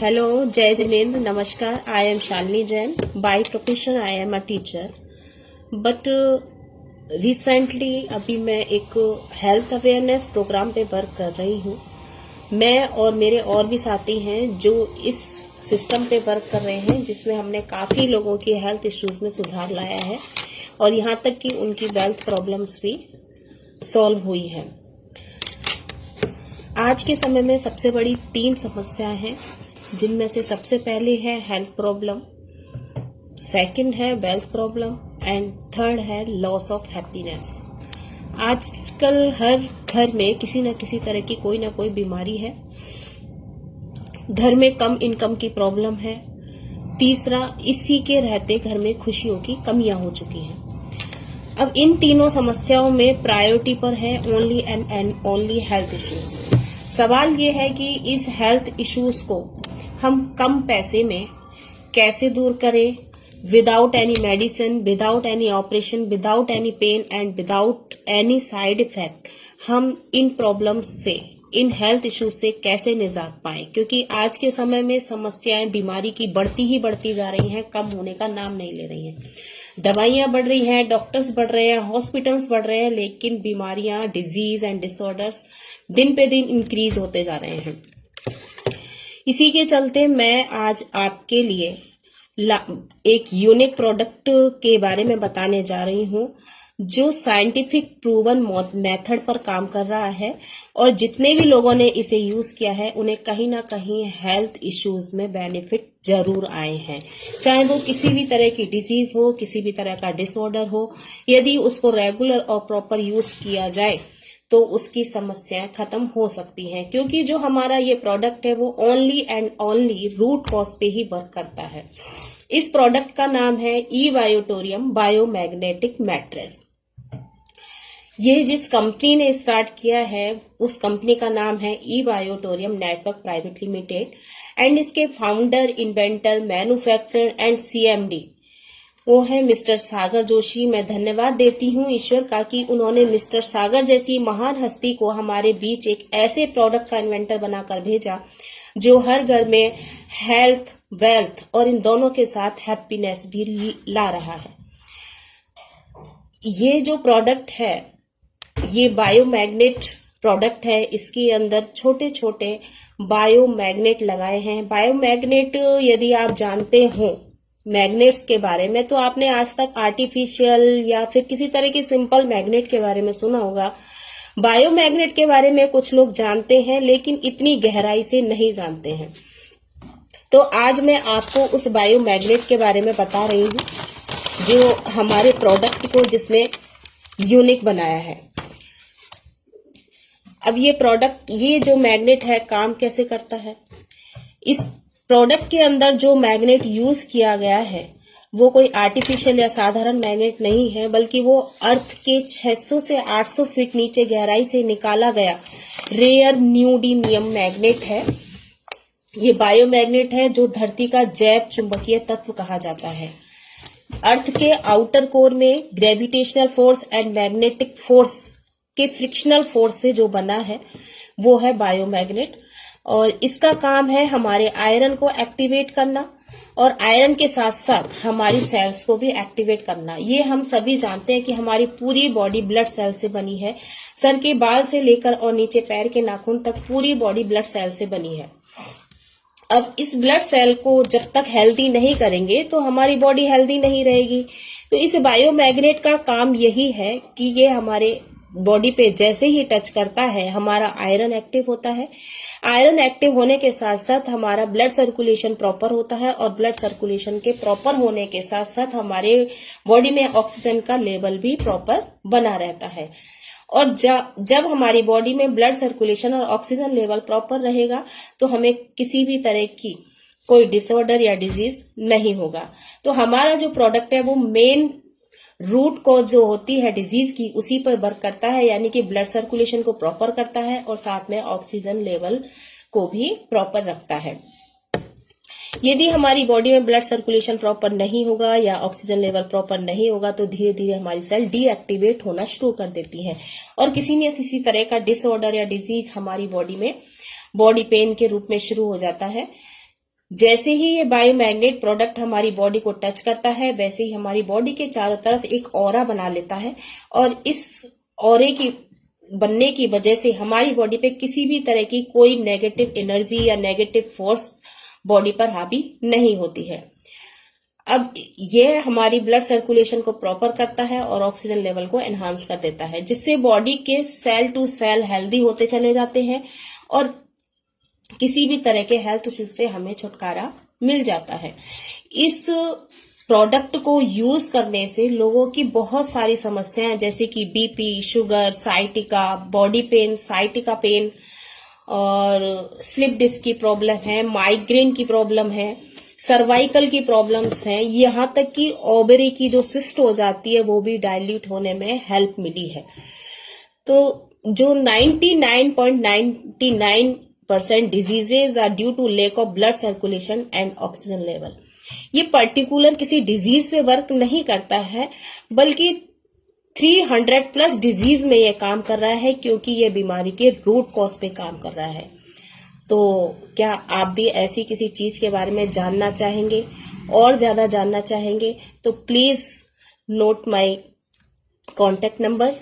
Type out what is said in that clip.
Hello, Jai Jinendra, Namaskar. I am Shalini Jain. By profession, I am a teacher. But recently अभी मैं एक health awareness programme पे work कर रही हूँ। मैं और मेरे और भी साथी हैं जो इस सिस्टम पे वर्क कर रहे हैं, जिसमें हमने काफी लोगों की हेल्थ इश्यूज में सुधार लाया है और यहाँ तक कि उनकी वेल्थ प्रॉब्लम्स भी सॉल्व हुई है। आज के समय में सबसे बड़ी 3 समस्याएं हैं, जिनमें से सबसे पहली है हेल्थ प्रॉब्लम, सेकंड है वेल्थ प्रॉब्लम एंड थर्ड है लॉस ऑफ हैप्पीनेस। आजकल हर घर में किसी न किसी तरह की कोई ना कोई बीमारी है। घर में कम इनकम की प्रॉब्लम है। तीसरा, इसी के रहते घर में खुशियों की कमियां हो चुकी हैं। अब इन तीनों समस्याओं में प्रायोरिटी पर है only and only health issues. सवाल ये है कि इस हेल्थ इश्यूज को हम कम पैसे में कैसे दूर करें, without any medicine, without any operation, without any pain and without any side effect. हम इन प्रॉब्लम्स से, इन हेल्थ इश्यूज से कैसे निजात पाएं, क्योंकि आज के समय में समस्याएं बीमारी की बढ़ती ही बढ़ती जा रही हैं, कम होने का नाम नहीं ले रही हैं। दवाइयां बढ़ रही हैं, डॉक्टर्स बढ़ रहे हैं, हॉस्पिटल्स बढ़ रहे हैं, लेकिन बीमारियां, डिजीज एंड डिसऑर्डर्स दिन पे दिन इंक्रीज होते जा रहे हैं। इसी के चलते मैं आज आपके लिए एक यूनिक प्रोडक्ट के बारे में बताने जा रही हूं, जो साइंटिफिक प्रूवन मेथड पर काम कर रहा है और जितने भी लोगों ने इसे यूज किया है उन्हें कहीं ना कहीं हेल्थ इश्यूज में बेनिफिट जरूर आए हैं। चाहे वो किसी भी तरह की डिजीज हो, किसी भी तरह का डिसऑर्डर हो, यदि उसको रेगुलर और प्रॉपर यूज किया जाए तो उसकी समस्याएं खत्म हो सकती हैं, क्योंकि जो हमारा ये प्रोडक्ट है वो only and only root cause पे ही वर्क करता है। इस प्रोडक्ट का नाम है ई-बायोटोरियम बायोमैग्नेटिक मैट्रेस। ये जिस कंपनी ने स्टार्ट किया है उस कंपनी का नाम है ई-बायोटोरियम नेटवर्क प्राइवेट लिमिटेड एंड इसके founder, inventor, manufacturer and CMD वो है मिस्टर सागर जोशी। मैं धन्यवाद देती हूँ ईश्वर का कि उन्होंने मिस्टर सागर जैसी महान हस्ती को हमारे बीच एक ऐसे प्रोडक्ट का इन्वेंटर बनाकर भेजा जो हर घर में हेल्थ, वेल्थ और इन दोनों के साथ हैप्पीनेस भी ला रहा है। ये जो प्रोडक्ट है ये बायोमैग्नेट प्रोडक्ट है। इसके अंदर छोटे छोटे बायोमैग्नेट लगाए हैं। बायोमैग्नेट यदि आप जानते हो मैग्नेट्स के बारे में तो आपने आज तक आर्टिफिशियल या फिर किसी तरह की सिंपल मैग्नेट के बारे में सुना होगा। बायोमैग्नेट के बारे में कुछ लोग जानते हैं लेकिन इतनी गहराई से नहीं जानते हैं। तो आज मैं आपको उस बायोमैग्नेट के बारे में बता रही हूँ जो हमारे प्रोडक्ट को जिसने यूनिक बनाया है। अब ये प्रोडक्ट, ये जो मैग्नेट है काम कैसे करता है। इस प्रोडक्ट के अंदर जो मैग्नेट यूज किया गया है वो कोई आर्टिफिशियल या साधारण मैग्नेट नहीं है, बल्कि वो अर्थ के 600 से 800 फीट नीचे गहराई से निकाला गया रेयर न्यूडीमियम मैग्नेट है। ये बायोमैग्नेट है जो धरती का जैव चुंबकीय तत्व कहा जाता है। अर्थ के आउटर कोर में gravitational force and magnetic force के फ्रिक्शनल फोर्स से जो बना है वो है बायोमैग्नेट। और इसका काम है हमारे आयरन को एक्टिवेट करना और आयरन के साथ साथ हमारी सेल्स को भी एक्टिवेट करना। ये हम सभी जानते हैं कि हमारी पूरी बॉडी ब्लड सेल से बनी है। सर के बाल से लेकर और नीचे पैर के नाखून तक पूरी बॉडी ब्लड सेल से बनी है। अब इस ब्लड सेल को जब तक हेल्दी नहीं करेंगे तो हमारी बॉडी हेल्दी नहीं रहेगी। तो इस बायोमैग्नेट का काम यही है कि ये हमारे बॉडी पे जैसे ही टच करता है हमारा आयरन एक्टिव होता है। आयरन एक्टिव होने के साथ साथ हमारा ब्लड सर्कुलेशन प्रॉपर होता है और ब्लड सर्कुलेशन के प्रॉपर होने के साथ साथ हमारे बॉडी में ऑक्सीजन का लेवल भी प्रॉपर बना रहता है। और जब हमारी बॉडी में ब्लड सर्कुलेशन और ऑक्सीजन लेवल प्रॉपर रहेगा तो हमें किसी भी तरह की कोई डिसऑर्डर या डिजीज नहीं होगा। तो हमारा जो प्रोडक्ट है वो मेन रूट कॉज जो होती है डिजीज की उसी पर वर्क करता है, यानी कि ब्लड सर्कुलेशन को प्रॉपर करता है और साथ में ऑक्सीजन लेवल को भी प्रॉपर रखता है। यदि हमारी बॉडी में ब्लड सर्कुलेशन प्रॉपर नहीं होगा या ऑक्सीजन लेवल प्रॉपर नहीं होगा तो धीरे धीरे हमारी सेल डीएक्टिवेट होना शुरू कर देती है और किसी न किसी तरह का डिसऑर्डर या डिजीज हमारी बॉडी में बॉडी पेन के रूप में शुरू हो जाता है। जैसे ही ये बायोमैग्नेट प्रोडक्ट हमारी बॉडी को टच करता है, वैसे ही हमारी बॉडी के चारों तरफ एक ऑरा बना लेता है, और इस ऑरे की बनने की वजह से हमारी बॉडी पे किसी भी तरह की कोई नेगेटिव एनर्जी या नेगेटिव फोर्स बॉडी पर हावी नहीं होती है। अब ये हमारी ब्लड सर्कुलेशन को प्रॉपर करता है और ऑक्सीजन लेवल को एनहांस कर देता है, जिससे बॉडी के सेल टू सेल हेल्दी होते चले जाते हैं और किसी भी तरह के हेल्थ इश्यू से हमें छुटकारा मिल जाता है। इस प्रोडक्ट को यूज करने से लोगों की बहुत सारी समस्याएं जैसे कि BP, sugar, sciatica, body pain, sciatica pain और स्लिप डिस्क की प्रॉब्लम है, माइग्रेन की प्रॉब्लम है, सर्वाइकल की प्रॉब्लम्स हैं, यहाँ तक कि ओवरी की जो सिस्ट हो जाती है वो भी डाइल्यूट होने में हेल्प मिली है। तो जो 99.99% diseases are due to lack of blood circulation and oxygen level. ये पर्टिकुलर किसी डिजीज पे वर्क नहीं करता है, बल्कि 300+ डिजीज में ये काम कर रहा है, क्योंकि ये बीमारी के रूट कॉज पे काम कर रहा है। तो क्या आप भी ऐसी किसी चीज के बारे में जानना चाहेंगे और ज्यादा जानना चाहेंगे तो please note my contact number.